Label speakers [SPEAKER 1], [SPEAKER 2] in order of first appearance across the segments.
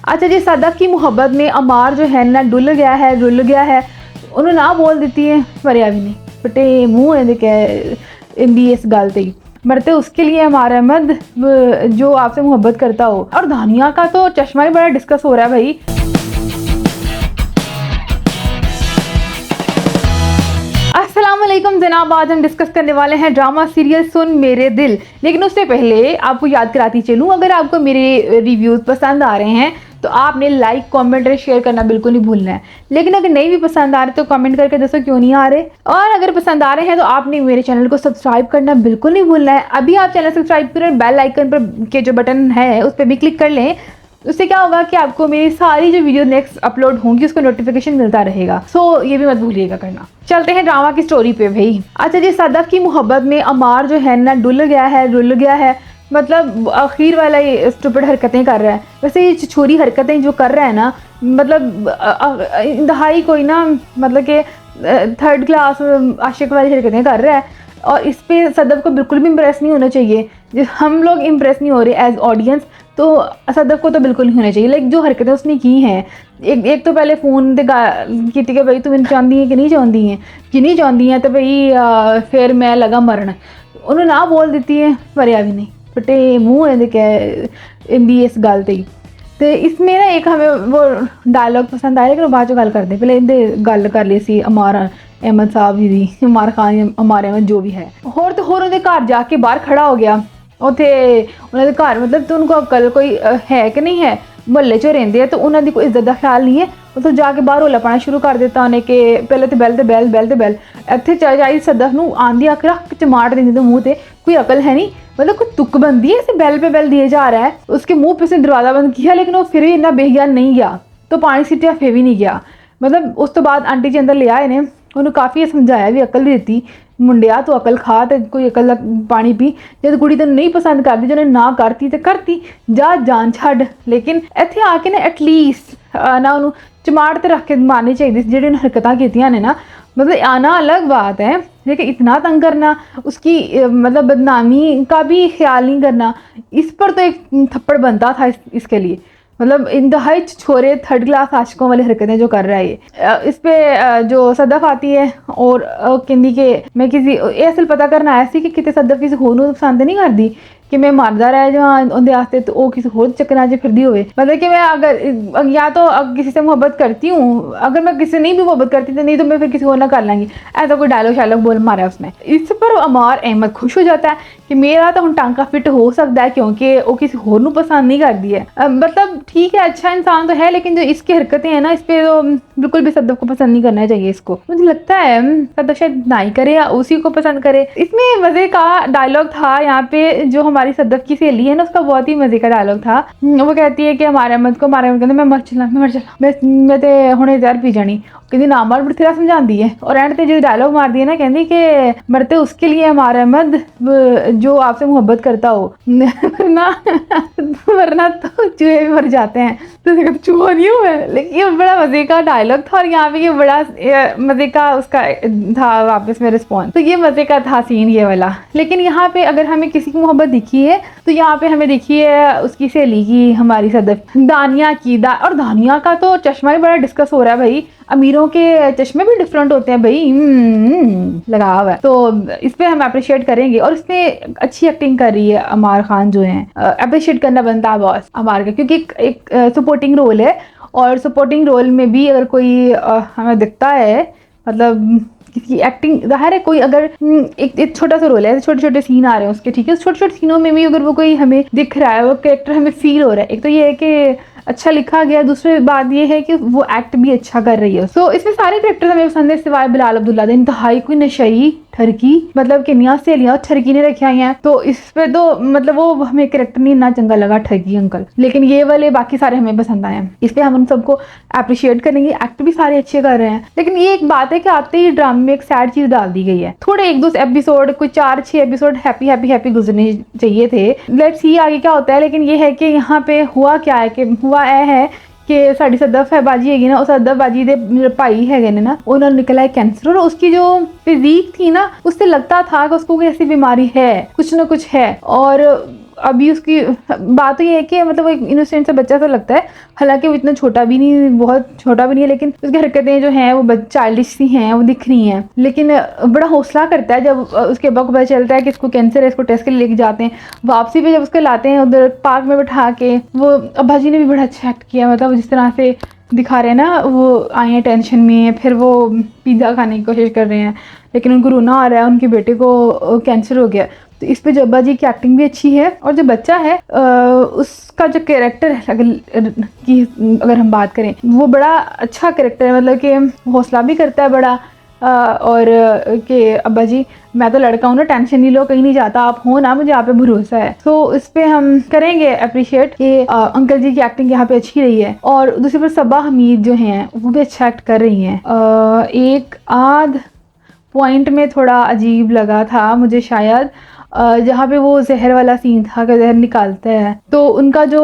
[SPEAKER 1] अच्छा जी, सदफ की मोहब्बत में अमार जो है ना रुल गया है। उन्होंने ना बोल देती है मरिया भी नहीं बटे मुँह इंदी इस गल ते मरते उसके लिए अमार अहमद जो आपसे मोहब्बत करता हो। और धानिया का तो चश्मा ही बड़ा डिस्कस हो रहा है भाई। अस्सलामुअलैकुम जनाब, आज हम डिस्कस करने वाले हैं ड्रामा सीरियल सुन मेरे दिल। लेकिन उससे पहले आपको याद कराती चलूँ, अगर आपको मेरे रिव्यूज़ पसंद आ रहे हैं तो आपने लाइक कमेंट और शेयर करना बिल्कुल नहीं भूलना है। लेकिन अगर नहीं भी पसंद आ रहे तो कमेंट करके दसो क्यों नहीं आ रहे। और अगर पसंद आ रहे हैं तो आपने मेरे चैनल को सब्सक्राइब करना बिल्कुल नहीं भूलना है। अभी आप चैनल सब्सक्राइब करें, बेल आइकन पर के जो बटन है उस पर भी क्लिक कर लें। उससे क्या होगा कि आपको मेरी सारी जो वीडियो नेक्स्ट अपलोड होंगी उसका नोटिफिकेशन मिलता रहेगा। सो ये भी मत भूलिएगा करना। चलते हैं ड्रामा की स्टोरी पे भाई। अच्छा जी, सदफ की मोहब्बत में अमार जो है ना रुल गया है। मतलब आखिर वाला ये स्टूपिड हरकतें कर रहा है। वैसे ये छोरी हरकतें जो कर रहा है ना, मतलब इंतहाई कोई ना, मतलब कि थर्ड क्लास आशिक वाली हरकतें कर रहा है। और इस पे सदफ को बिल्कुल भी इम्प्रेस नहीं होना चाहिए। जिस हम लोग इम्प्रेस नहीं हो रहे एज ऑडियंस, तो सदफ को तो बिल्कुल नहीं होना चाहिए। लाइक जो हरकतें उसने की हैं, एक तो पहले फ़ोन ते की कि भाई तुम चाहती हैं कि नहीं चाहती हैं तो भाई फिर मैं लगा मरन। उन्होंने ना बोल देती है मरिया भी नहीं बटे मुँह इंदी इस गल ते। तो इसमें ना एक हमें वो डायलॉग पसंद आया, लेकिन बाद गल करते पहले इंदे गल कर ली सी अमार अहमद साहब जी दी, अमार खान अमार अहमद जो भी है। होर तो होर उनके घर जाके बाहर खड़ा हो गया। उत्थे उन्होंने घर मतलब तो उनको अकल कोई है कि नहीं है, मुहल्ले चो रेंदे है तो उन्होंने कोई इज्जत का ख्याल नहीं है। तो जाके बाहर रोला पाना शुरू कर दिता उन्हें कि पहले तो बैल इतने चाई सदफ नूं आंदी आके रख चमाट देंदी तो मुँह ते कोई अकल है नहीं। मतलब कोई तुक बनती है, इसे बैल पे बैल दिए जा रहा है। उसके मुंह पे उसने दरवाज़ा बंद किया, लेकिन वो फिर भी इतना बेहयान नहीं गया, तो पानी सीटिया फिर भी नहीं गया। मतलब उस तो बाद आंटी जी अंदर ले आए ने, उन्होंने काफ़ी समझाया भी अकल भी देती मुंडिया तो अकल खा तो कोई अकल पानी पी। जब कुड़ी तेन नहीं पसंद करती, जो ना करती तो करती जा जान छड़। लेकिन इत्थे आके ना एटलीस्ट ना उन्होंने चमाड़ ते रख के मारनी चाहिए जिहड़ी उन्हें हरकतां कीतियां ने ना। मतलब आना अलग बात है, लेकिन इतना तंग करना, उसकी मतलब बदनामी का भी ख्याल नहीं करना, इस पर तो एक थप्पड़ बनता था इसके लिए। मतलब इंतहाई छोरे थर्ड क्लास आशिकों वाली हरकतें जो कर रहा है ये। इस पे जो सदफ आती है और कहती कि मैं किसी असल पता करना आया सी कि कितने सदफ किसी होर नूं पसंद नहीं करती कि मैं मरदा रह जावां उहदे वास्ते, तो वो किसी होर चक्करां च फिरदी होवे। मतलब कि मैं अगर या तो किसी से मोहब्बत करती हूँ, अगर मैं किसी से नहीं भी मोहब्बत करती तो नहीं तो मैं फिर किसी और ना कर लेंगी। ऐसा कोई डायलॉग शायलॉग बोल मारा उसने। इस पर अमार अहमद खुश हो जाता है कि मेरा तो हम टांका फिट हो सकता है, क्योंकि वो किसी होर नूं पसंद नहीं करती है। मतलब ठीक है, अच्छा इंसान तो है, लेकिन जो इसकी हरकतें हैं ना, इस पर तो बिल्कुल भी सदफ को पसंद नहीं करना चाहिए। इसको मुझे लगता है सदफ शायद ना ही करे या उसी को पसंद करे। इसमें मजे का डायलॉग था यहाँ पे, जो हमारी सदफ की सहेली है ना, उसका बहुत ही मजे का डायलॉग था। वो कहती है कि हमारे अहमद कहते मैं मर चला मैं ते हुणे जहर पी जानी। कहती ना मार बथेरा समझाती है, और एंड ते जो डायलॉग मार दिया ना, कहती कि मरते उसके लिए हमारा अहमद जो आपसे मोहब्बत करता हो वरना तो चूहे भी मर जाते हैं। तो चूहा नहीं हुआ, लेकिन ये बड़ा मजे का डायलॉग था। और यहाँ पे ये बड़ा मजे का उसका था वापस में रिस्पॉन्स, तो ये मजे का था सीन ये वाला। लेकिन यहाँ पे अगर हमें किसी की मोहब्बत दिखी है तो यहाँ पे हमें दिखी है उसकी सहेली की, हमारी सदफ दानिया की। और दानिया का तो चश्मा ही बड़ा डिस्कस हो रहा है भाई। अमीरों के चश्मे भी डिफरेंट होते हैं भाई, लगा हुआ है। तो इस पे हम अप्रिशिएट करेंगे। और इसमें अच्छी एक्टिंग कर रही है अमार खान जो है, अप्रिशिएट करना बनता है बॉस अमार का, क्योंकि एक सपोर्टिंग रोल है। और सपोर्टिंग रोल में भी अगर कोई हमें दिखता है, मतलब किसी एक्टिंग ज़ाहिर है, कोई अगर एक छोटा सा रोल है, छोटे छोटे सीन आ रहे हैं उसके, ठीक है, उस छोटे छोटे सीनों में भी अगर वो कोई हमें दिख रहा है, वो कैरेक्टर हमें फील हो रहा है, एक तो ये है कि अच्छा लिखा गया, दूसरी बात ये है कि वो एक्ट भी अच्छा कर रही है। सो इसमें सारे कैरेक्टर्स हमें पसंद है सिवाय बिलाल अब्दुल्ला दे। इंतहाई कोई नशई ठरकी, मतलब किन्नियां सहेलियां ठरकी ने रखी आई हैं, तो इस पे तो मतलब वो हमें कैरेक्टर नहीं इतना चंगा लगा ठरकी अंकल, लेकिन ये वाले बाकी सारे हमें पसंद आए हैं। इस पे हम उन सबको अप्रिशिएट करेंगे, एक्ट भी सारे अच्छे कर रहे हैं। लेकिन ये एक बात है कि आते ही ड्रामे में एक सैड चीज डाल दी गई है। थोड़े एक दो एपिसोड, कोई 4-6 एपिसोड हैप्पी गुजरने चाहिए थे। लेट्स सी आगे क्या होता है। लेकिन ये है कि यहाँ पे हुआ क्या है कि हुआ है कि साड़ी सदफ है बाजी हैगी ना, उस सदफ बाजी दे भाई है ना, उन्होंने निकला है कैंसर। और उसकी जो फिजीक थी ना, उससे लगता था कि उसको कोई ऐसी बीमारी है, कुछ ना कुछ है। और अभी उसकी बात तो ये है कि मतलब वो एक इनोसेंट सा बच्चा सा लगता है, हालांकि वो इतना छोटा भी नहीं, बहुत छोटा भी नहीं है, लेकिन उसकी हरकतें जो हैं वो चाइल्डिश सी हैं, वो दिख रही हैं। लेकिन बड़ा हौसला करता है जब उसके अब्बा को पता चलता है कि इसको कैंसर है, इसको टेस्ट के लिए लेके जाते हैं। वापसी पे जब उसको लाते हैं उधर पार्क में बैठा के, वो अब्बा जी ने भी बड़ा अच्छा एक्ट किया, मतलब जिस तरह से दिखा रहे हैं ना, वो आए हैं टेंशन में, फिर वो पिज़्ज़ा खाने की कोशिश कर रहे हैं लेकिन उनको रोना आ रहा है, उनके बेटे को कैंसर हो गया। तो इस पे जो अब्बा जी की एक्टिंग भी अच्छी है, और जो बच्चा है उसका जो कैरेक्टर है अगर हम बात करें, वो बड़ा अच्छा कैरेक्टर है, मतलब कि हौसला भी करता है बड़ा, और कि अब्बा जी मैं तो लड़का हूँ ना, टेंशन नहीं लो, कहीं नहीं जाता, आप हो ना, मुझे आप पे भरोसा है। तो इस पे हम करेंगे अप्रिशिएट कि अंकल जी की एक्टिंग यहाँ पे अच्छी रही है। और दूसरी पर सबा हमीद जो हैं वो भी अच्छा एक्ट कर रही हैं। एक आध पॉइंट में थोड़ा अजीब लगा था मुझे शायद, जहाँ पे वो जहर वाला सीन था कि जहर निकालता है, तो उनका जो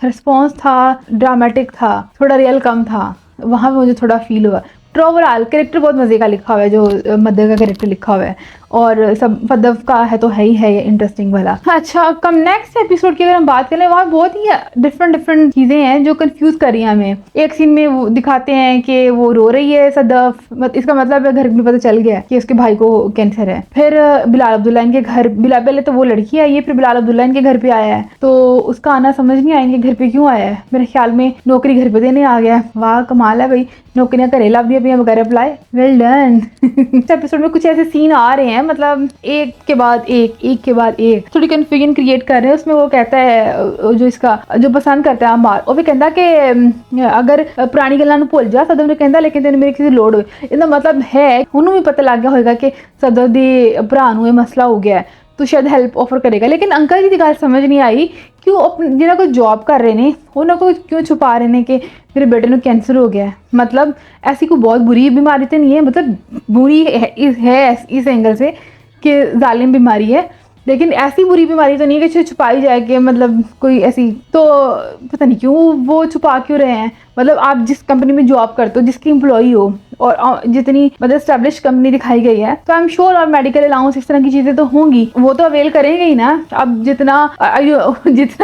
[SPEAKER 1] रिस्पॉन्स था ड्रामेटिक था, थोड़ा रियल कम था, वहाँ पे मुझे थोड़ा फील हुआ। ओवरऑल कैरेक्टर बहुत मज़े का लिखा हुआ है, जो मदर का कैरेक्टर लिखा हुआ है, और सब पदव का है तो है ही है ये इंटरेस्टिंग वाला। अच्छा, कम नेक्स्ट एपिसोड की अगर हम बात करें, वहाँ बहुत ही डिफरेंट चीज़ें हैं जो कंफ्यूज कर रही हैं हमें। एक सीन में वो दिखाते हैं कि वो रो रही है सदफ, इसका मतलब है घर में पता चल गया कि उसके भाई को कैंसर है। फिर बिलाल अब्दुल्ला इनके घर, बिलाल पहले तो वो लड़की आई है, फिर बिलाल अब्दुल्ला इनके घर पे आया है, तो उसका आना समझ नहीं आया इनके घर पे क्यों आया है। मेरे ख्याल में नौकरी घर पे देने आ गया। वाह कमाल है भाई, नौकरियां करेला भी अपनी बगैर अप्लाई, वेल डन। इस एपिसोड में कुछ ऐसे सीन आ रहे हैं, मतलब एक के बाद एक के बाद एक, थोड़ी कंफ्यूजन क्रिएट कर रहे हैं। उसमें वो कहता है जो इसका जो पसंद करता है अमार, वो भी कहता कि अगर पुरानी गल्लां भूल जा, सदम ने कहता लेकिन तेन मेरी किसी लोड़ होए। इसका मतलब है उन्होंने भी पता लग गया होगा कि सदम के भरा नूं ये मसला हो गया है, तो शायद हेल्प ऑफर करेगा। लेकिन अंकल जी की गल समझ नहीं आई, क्यों अपने जिन्हें कोई जॉब कर रहे ने उन्होंने को क्यों छुपा रहे ने कि मेरे बेटे को कैंसर हो गया है। मतलब ऐसी कोई बहुत बुरी बीमारी तो नहीं है, मतलब बुरी है इस एंगल से कि जालिम बीमारी है, लेकिन ऐसी बुरी बीमारी तो नहीं है कि छुपाई जाए कि मतलब कोई ऐसी, तो पता नहीं क्यों वो छुपा क्यों रहे हैं। मतलब आप जिस कंपनी में जॉब करते हो, जिसकी एम्प्लॉई हो, और जितनी मतलब एस्टेब्लिश कंपनी दिखाई गई है, तो आई एम श्योर और मेडिकल अलाउंस इस तरह की चीज़ें तो होंगी, वो तो अवेल करेंगे ही ना। अब जितना भी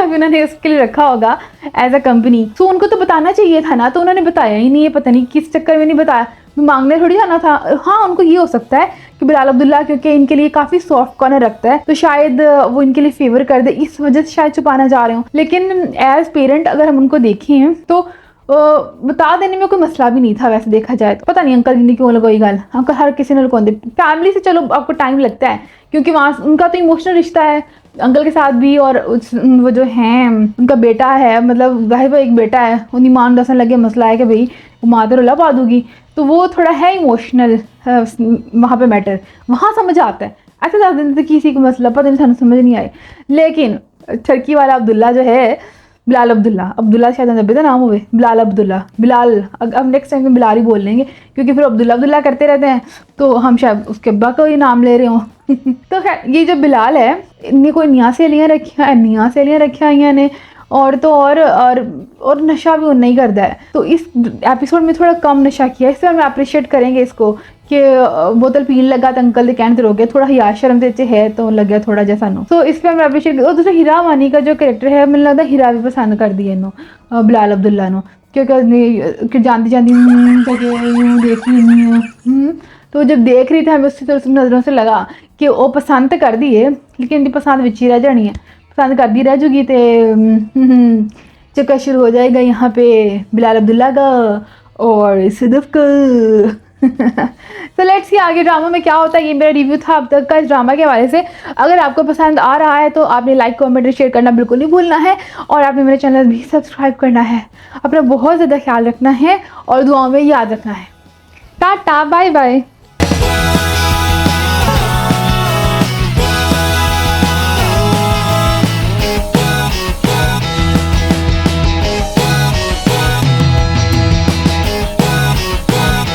[SPEAKER 1] उन्होंने उसके लिए रखा होगा एज अ कंपनी, तो उनको तो बताना चाहिए था ना, तो उन्होंने बताया ही नहीं है, पता नहीं किस चक्कर में नहीं बताया, मांगने थोड़ी जाना था। हाँ, उनको ये हो सकता है कि बिलाल अब्दुल्ला क्योंकि इनके लिए काफ़ी सॉफ्ट कॉर्नर रखता है, तो शायद वो इनके लिए फेवर कर दे, इस वजह से शायद छुपाना चाह रहे हो। लेकिन एज पेरेंट अगर हम उनको देखें तो बता देने में कोई मसला भी नहीं था वैसे देखा जाए तो। पता नहीं अंकल जी ने क्यों लगाई गल, अंकल हर किसी ने लगवाते। फैमिली से चलो आपको टाइम लगता है, क्योंकि वहाँ उनका तो इमोशनल रिश्ता है अंकल के साथ भी, और वो जो हैं उनका बेटा है, मतलब जाहिर है एक बेटा है, उन्हीं मान दसन लगे मसला है कि भाई वो मादर उल्ला पा दूगी, तो वो थोड़ा है इमोशनल वहाँ पे मैटर, वहाँ समझ आता है। ऐसे ज़्यादा दिन से किसी को मसला पता नहीं, समझ नहीं आए। लेकिन टर्की वाला अब्दुल्ला जो है, बिलाल अब्दुल्ला शायद नब्बे का नाम हुए, बिलाल अब्दुल्ला, बिलाल, अब नेक्स्ट टाइम में बिलाल ही बोल लेंगे, क्योंकि फिर अब्दुल्ला करते रहते हैं, तो हम शायद उसके अब्बा का ही नाम ले रहे हों। तो खैर ये जो बिलाल है, इनने कोई नया सहेलियाँ रखी हुई ने, और तो और नशा भी नहीं करता है। तो इस एपिसोड में थोड़ा कम नशा किया, इससे हम अप्रिशिएट करेंगे इसको कि बोतल पीने लगा तो अंकल कहने हो गया, थोड़ा हिया शर्म से है तो लग गया थोड़ा जैसा नो, तो इस पर हम अप्रिशिएट। और दूसरा हीरा मानी का जो कैरेक्टर है, मुझे लगता है हीरा भी पसंद कर दिया इन्हों बिलाल अब्दुल्ला नो, क्योंकि जानती देखी, तो जब देख रही थी हमें उससे तो नज़रों से लगा कि वो पसंद तो कर दी है, लेकिन इनकी पसंद विच ही रह जानी है, पसंद करती रह जूगी, तो चक्कर शुरू हो जाएगा यहाँ पे बिलाल अब्दुल्ला का और सिद्दीक़ का। तो लेट्स सी आगे ड्रामा में क्या होता है। ये मेरा रिव्यू था अब तक का इस ड्रामा के हवाले से। अगर आपको पसंद आ रहा है तो आपने लाइक कमेंट शेयर करना बिल्कुल नहीं भूलना है, और आपने मेरे चैनल भी सब्सक्राइब करना है। अपना बहुत ज़्यादा ख्याल रखना है और दुआओं में याद रखना है। Tata bye bye.